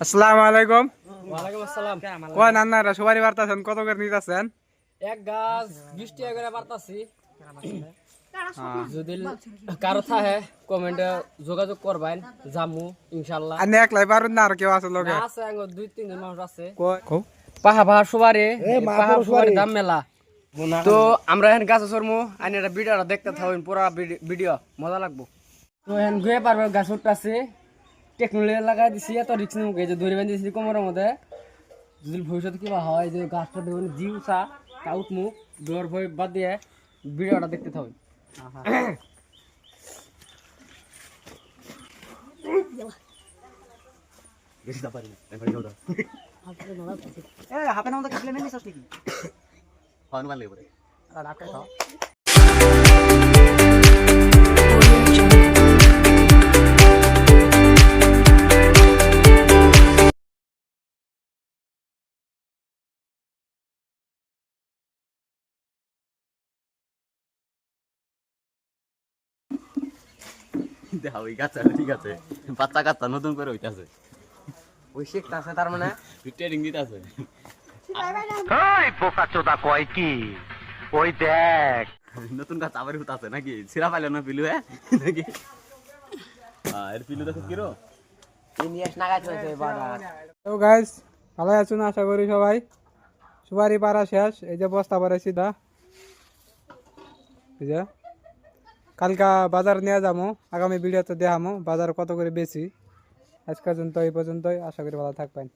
আসসালামু আলাইকুম। ওয়ালাইকুম আসসালাম। কয় নান্নারা সবারই বার্তাছেন কত করে নিতেছেন? এক গাছ 20 টাকা করে পারতাছি। যদি কারো থাকে কমেন্টে যোগাযোগ করবেন, জামু ইনশাআল্লাহ। আর একলাই পারুন না আর কেউ আছে লোকে? না আছে আঙ্গ 2-3 জন মানুষ আছে। কও পাহা সুবারে দাম মেলা। তো আমরা এখন গাছ চড়মু, আইন এটা ভিডিওটা দেখতে থাকুন, পুরা ভিডিও মজা লাগবো। তো এখন ঘুরে পারবে গাছ উঠতেছে, টেকনোলজি লাগাই দিছি, এত রিক্স নিমুকে যে ধরে বেঁধে দিছি কোমরের মধ্যে। যদি ভবিষ্যতে কিবা হয় যে গাছটা দেখুন জি উঠা তা উঠমু, ডর ভয় বাদ দিয়ে ভিডিওটা দেখতে থাকুন। দেখা ওই গাছ ঠিক আছে, পাতা গাছটা নতুন করে হইতাছে, ওই শেখটা আছে তার মানে ট্রেনিং দিতেছে। ওই পোকা চোদা কয় কি ওই দেখ নতুন গাছ আবার হইতাছে নাকি? ছিড়া পাইল না পিলু? হ্যাঁ নাকি এর পিলু দেখো কিরো ইনিয়াস নাগাই চলেছে বাজার। তো গাইস ভালো আছেন আশা করি সবাই। সুপারি পাড়া শেষ, এই যে বস্তা পাড়াইছি দা, এই যে কালকা বাজার নিয়ে যাবো, আগামী ভিডিওতে দেখামো বাজার কত করে বেশি। আজকের জন্য এই পর্যন্তই, আশা করি ভালো থাকবেন।